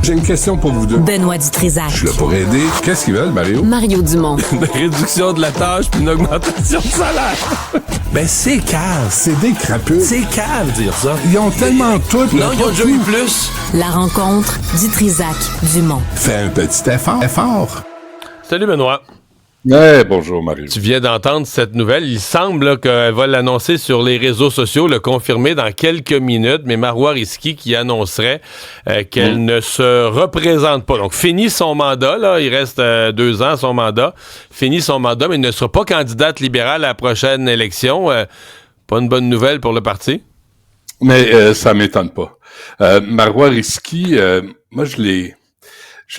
J'ai une question pour vous deux. Benoît Dutrisac. Je suis là pour aider. Qu'est-ce qu'ils veulent, Mario? Mario Dumont. Une réduction de la tâche puis une augmentation de salaire. Ben, c'est cave. C'est des crapules. C'est cave, dire ça. Ils ont tellement tout. Non, ils ont déjà eu plus. La rencontre Dutrisac-Dumont. Fais un petit effort. Salut, Benoît. Ouais, bonjour Mario. Tu viens d'entendre cette nouvelle. Il semble là, qu'elle va l'annoncer sur les réseaux sociaux, le confirmer dans quelques minutes, mais Marois Risky qui annoncerait qu'elle ne se représente pas. Donc, fini son mandat, là, il reste 2 ans son mandat, fini son mandat, mais ne sera pas candidate libérale à la prochaine élection. Pas une bonne nouvelle pour le parti? Mais ça m'étonne pas. Marois Risky, moi je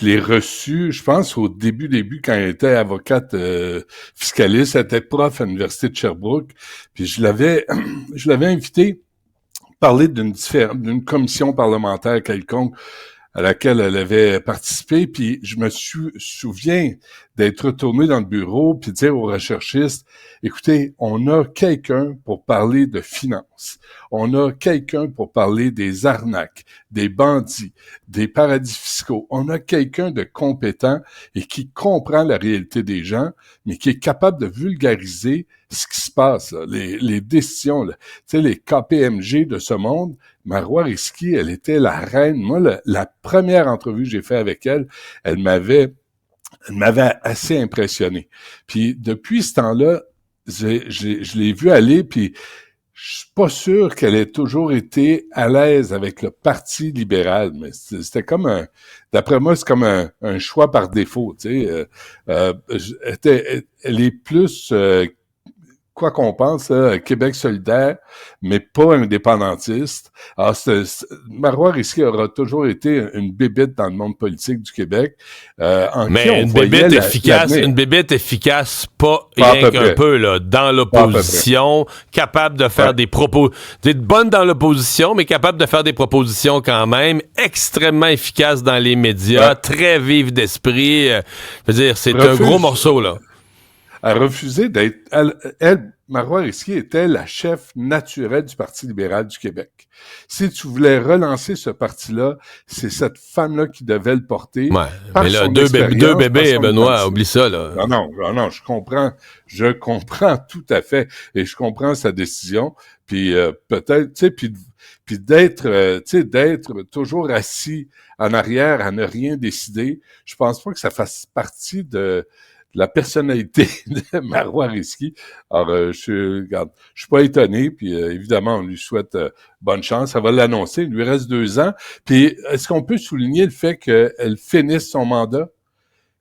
l'ai reçue, je pense, au début, quand elle était avocate fiscaliste, elle était prof à l'Université de Sherbrooke, puis je l'avais invitée à parler d'une commission parlementaire quelconque à laquelle elle avait participé, puis je me souviens d'être retourné dans le bureau puis dire aux recherchistes, écoutez, on a quelqu'un pour parler de finances, on a quelqu'un pour parler des arnaques, des bandits, des paradis fiscaux, on a quelqu'un de compétent et qui comprend la réalité des gens, mais qui est capable de vulgariser ce qui se passe, là, les décisions, là. Tu sais, les KPMG de ce monde. Marois Risky, elle était la reine. Moi, la première entrevue que j'ai faite avec elle, elle m'avait assez impressionné. Puis depuis ce temps-là, je l'ai vue aller, puis je suis pas sûr qu'elle ait toujours été à l'aise avec le Parti libéral, mais c'était comme d'après moi, c'est comme un choix par défaut, tu sais. Elle est plus quoi qu'on pense, Québec solidaire, mais pas indépendantiste. Alors, Marois Risky aura toujours été une bébête dans le monde politique du Québec. Mais une bébête efficace, pas rien qu'un peu, là, dans l'opposition, capable de faire des propos, bonne dans l'opposition, mais capable de faire des propositions quand même, extrêmement efficace dans les médias, très vive d'esprit. Je veux dire, c'est un gros morceau, là. A refusé d'être... Marois Risky était la chef naturelle du Parti libéral du Québec. Si tu voulais relancer ce parti-là, c'est cette femme-là qui devait le porter. Ouais, mais là, deux bébés, Benoît, oublie ça, là. Non, je comprends tout à fait, et je comprends sa décision, puis peut-être, tu sais, puis d'être toujours assis en arrière à ne rien décider, je pense pas que ça fasse partie de la personnalité de Marois Risky. Alors, je suis pas étonné, puis évidemment, on lui souhaite bonne chance. Ça va l'annoncer, il lui reste 2 ans. Puis, est-ce qu'on peut souligner le fait qu'elle finisse son mandat?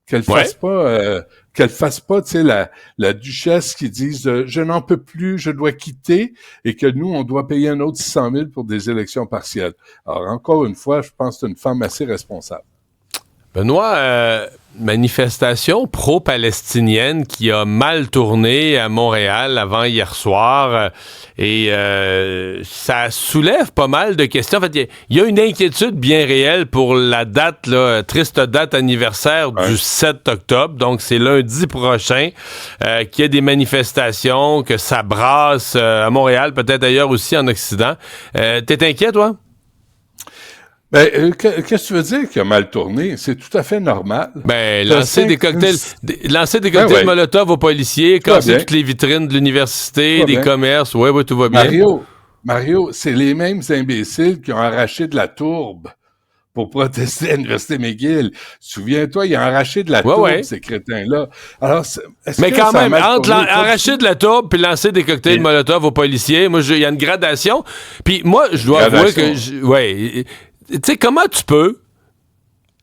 Qu'elle fasse pas, tu sais, la duchesse qui dise je n'en peux plus, je dois quitter, et que nous, on doit payer un autre 600 000 pour des élections partielles. Alors, encore une fois, je pense que c'est une femme assez responsable. Benoît, manifestation pro-palestinienne qui a mal tourné à Montréal avant hier soir et ça soulève pas mal de questions. En fait, il y a une inquiétude bien réelle pour la date, là, triste date anniversaire du 7 octobre, donc c'est lundi prochain, qu'il y a des manifestations, que ça brasse à Montréal, peut-être ailleurs aussi en Occident. T'es inquiet, toi? Ben, qu'est-ce que tu veux dire qu'il a mal tourné? C'est tout à fait normal. Ben, lancer des cocktails Molotov aux policiers, casser toutes les vitrines de l'université, des commerces. Oui, tout va bien. Mario, c'est les mêmes imbéciles qui ont arraché de la tourbe pour protester à l'Université McGill. Souviens-toi, ils ont arraché de la tourbe, ces crétins-là. Alors, mais quand même, entre arracher de la tourbe puis lancer des cocktails Molotov aux policiers, moi, il y a une gradation. Puis moi, je dois avouer que... Tu sais, comment tu peux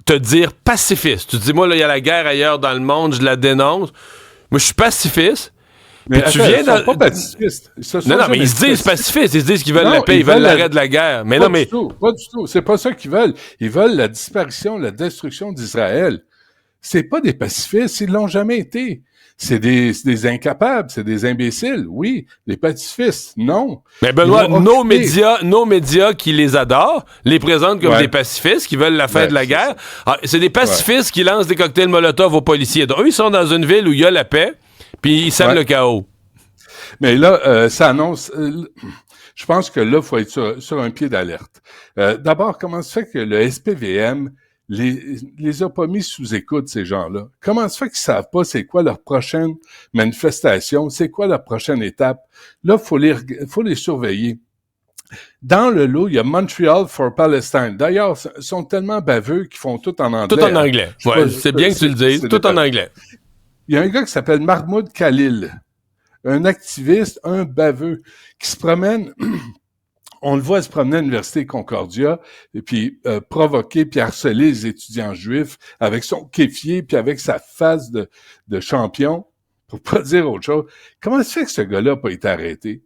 te dire pacifiste? Tu te dis, moi, là, il y a la guerre ailleurs dans le monde, je la dénonce. Moi, je suis pacifiste. Mais tu viens sont pas pacifistes. Non, mais ils se disent pacifistes. Ils se disent qu'ils veulent la paix, ils veulent l'arrêt de la guerre. Mais pas du tout. C'est pas ça qu'ils veulent. Ils veulent la disparition, la destruction d'Israël. C'est pas des pacifistes. Ils l'ont jamais été. C'est des incapables, c'est des imbéciles, oui. Les pacifistes, non. Mais Benoît, nos médias qui les adorent, les présentent comme des pacifistes qui veulent la fin de la guerre. C'est des pacifistes qui lancent des cocktails Molotov aux policiers. Donc, eux, ils sont dans une ville où il y a la paix, puis ils sèment le chaos. Mais là, ça annonce... je pense que là, il faut être sur un pied d'alerte. D'abord, comment se fait que le SPVM les a pas mis sous écoute, ces gens-là. Comment se fait qu'ils savent pas c'est quoi leur prochaine manifestation, c'est quoi leur prochaine étape? Là, faut les surveiller. Dans le lot, il y a Montreal for Palestine. D'ailleurs, ils sont tellement baveux qu'ils font tout en anglais. Tout en anglais. Ouais, c'est bien que tu le dises. Tout en anglais. Il y a un gars qui s'appelle Mahmoud Khalil, un activiste, un baveux, qui se promène... On le voit se promener à l'Université Concordia et puis provoquer puis harceler les étudiants juifs avec son kéfier puis avec sa face de champion, pour pas dire autre chose. Comment se fait que ce gars-là n'a pas été arrêté?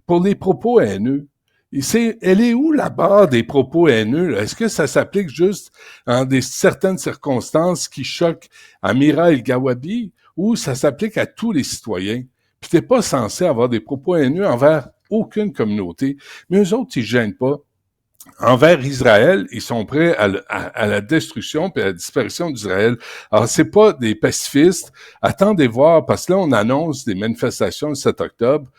Pour les propos haineux, elle est où la barre des propos haineux? Là? Est-ce que ça s'applique juste en certaines circonstances qui choquent Amira El-Gawabi ou ça s'applique à tous les citoyens? Puis t'es pas censé avoir des propos haineux envers aucune communauté. Mais eux autres, ils gênent pas. Envers Israël, ils sont prêts à la destruction et à la disparition d'Israël. Alors, c'est pas des pacifistes. Attendez voir, parce que là, on annonce des manifestations le 7 octobre,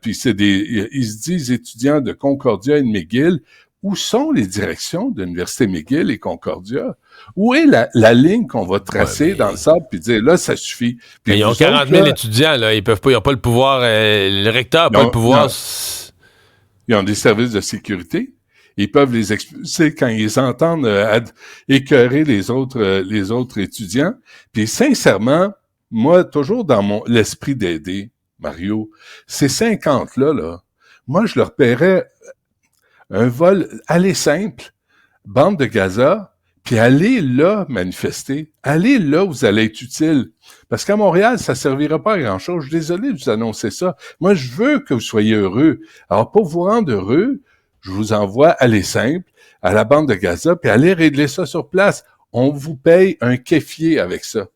puis ils se disent étudiants de Concordia et de McGill. Où sont les directions de l'Université McGill et Concordia? Où est la ligne qu'on va tracer dans le sable puis dire, là, ça suffit? Puis mais ils ont 40 000 étudiants, là. Ils n'ont pas le pouvoir, le recteur n'a pas le pouvoir. Ils ont des services de sécurité. Ils peuvent les expulser quand ils entendent écœurer les autres étudiants. Puis sincèrement, moi, toujours dans l'esprit d'aider, Mario, ces 50-là, là, moi, je leur paierais un vol aller simple, bande de Gaza, puis allez là manifester. Allez là où vous allez être utile. Parce qu'à Montréal, ça servira pas à grand-chose. Je suis désolé de vous annoncer ça. Moi, je veux que vous soyez heureux. Alors, pour vous rendre heureux, je vous envoie aller simple à la bande de Gaza, puis allez régler ça sur place. On vous paye un kéfier avec ça.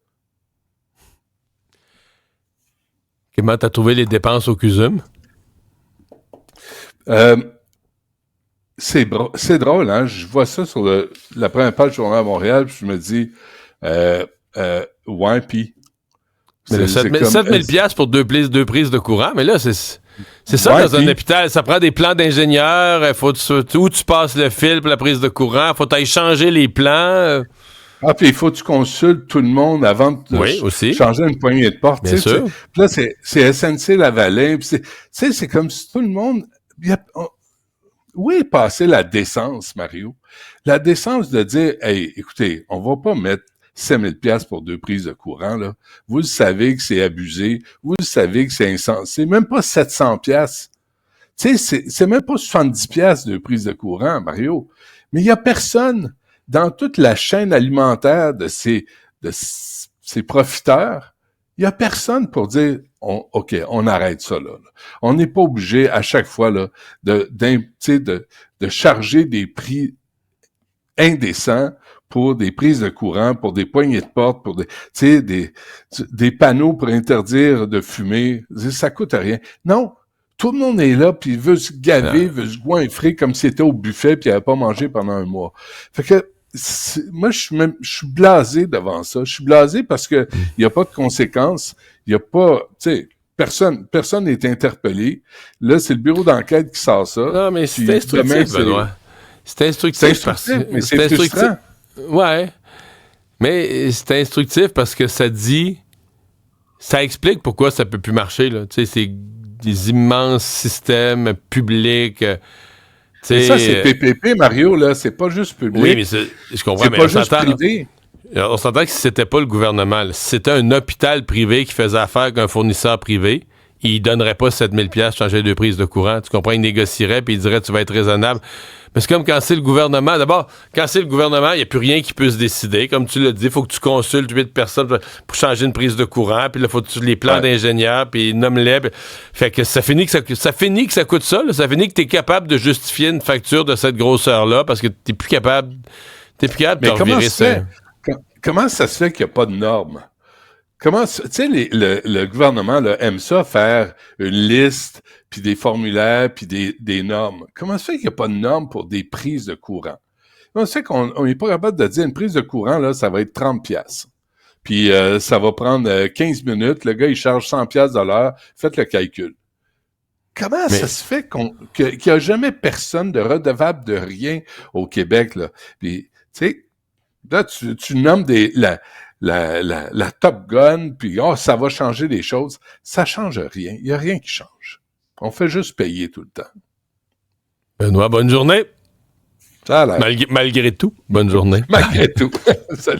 Comment t'as trouvé les dépenses au CUSUM? C'est drôle, hein? Je vois ça sur la première page du Journal à Montréal, puis je me dis, ouais, puis... Mais 7 000 piastres pour deux prises de courant, mais là, c'est ça, ouais, dans un hôpital. Ça prend des plans d'ingénieurs, où tu passes le fil pour la prise de courant, faut aller changer les plans. Ah, puis il faut que tu consultes tout le monde avant de changer une poignée de porte. Bien sûr. Puis là, c'est SNC-Lavalin, puis c'est comme si tout le monde... Où est passée la décence, Mario? La décence de dire, hey, écoutez, on va pas mettre 5 000 piastres pour deux prises de courant, là. Vous le savez que c'est abusé. Vous le savez que c'est insensé. Même pas 700 piastres. Tu sais, c'est même pas 70 piastres deux prises de courant, Mario. Mais il y a personne dans toute la chaîne alimentaire de ces profiteurs. Il y a personne pour dire, OK, on arrête ça, là. On n'est pas obligé, à chaque fois, là, de charger des prix indécents pour des prises de courant, pour des poignées de porte, pour des panneaux pour interdire de fumer. Ça coûte rien. Non. Tout le monde est là, puis il veut se gaver, veut se goinfrer comme s'il était au buffet, puis il n'avait pas mangé pendant un mois. Fait que, moi, je suis blasé devant ça. Je suis blasé parce que il y a pas de conséquences. Il y a pas, tu sais, personne n'est interpellé. Là, c'est le bureau d'enquête qui sort ça. Non, mais c'est instructif, Benoît. C'est instructif. Mais c'est frustrant. Ouais. Mais c'est instructif parce que ça explique pourquoi ça peut plus marcher, là. Tu sais, c'est des immenses systèmes publics. Mais ça, c'est PPP, Mario, là. C'est pas juste public. Oui, mais je comprends. C'est pas juste privé. On s'entend que si c'était pas le gouvernement, là, si c'était un hôpital privé qui faisait affaire avec un fournisseur privé, il donnerait pas 7 000 $ changer deux prises de courant. Tu comprends? Il négocierait puis il dirait tu vas être raisonnable. Mais c'est comme quand c'est le gouvernement. D'abord, quand c'est le gouvernement, il n'y a plus rien qui peut se décider. Comme tu l'as dit, il faut que tu consultes 8 personnes pour changer une prise de courant. Puis là, il faut que tu les plans d'ingénieurs, puis nomme-les. Fait que ça finit que ça coûte ça. Là. Ça finit que tu es capable de justifier une facture de cette grosseur-là parce que tu n'es plus capable de revirer ça. Comment ça se fait qu'il n'y a pas de normes? Tu sais, le gouvernement là, aime ça, faire une liste, puis des formulaires, puis des normes. Comment ça se fait qu'il n'y a pas de normes pour des prises de courant? Comment ça se fait qu'on n'est pas capable de dire une prise de courant, là, ça va être 30 $. Puis ça va prendre 15 minutes, le gars, il charge 100 $ de l'heure, faites le calcul. Comment ça se fait qu'il n'y a jamais personne de redevable de rien au Québec, là? Puis, tu sais, Là, tu nommes la Top Gun, puis ça va changer les choses. Ça change rien. Il n'y a rien qui change. On fait juste payer tout le temps. Benoît, bonne journée. Ça a l'air. Malgré tout, bonne journée. Malgré tout. Salut.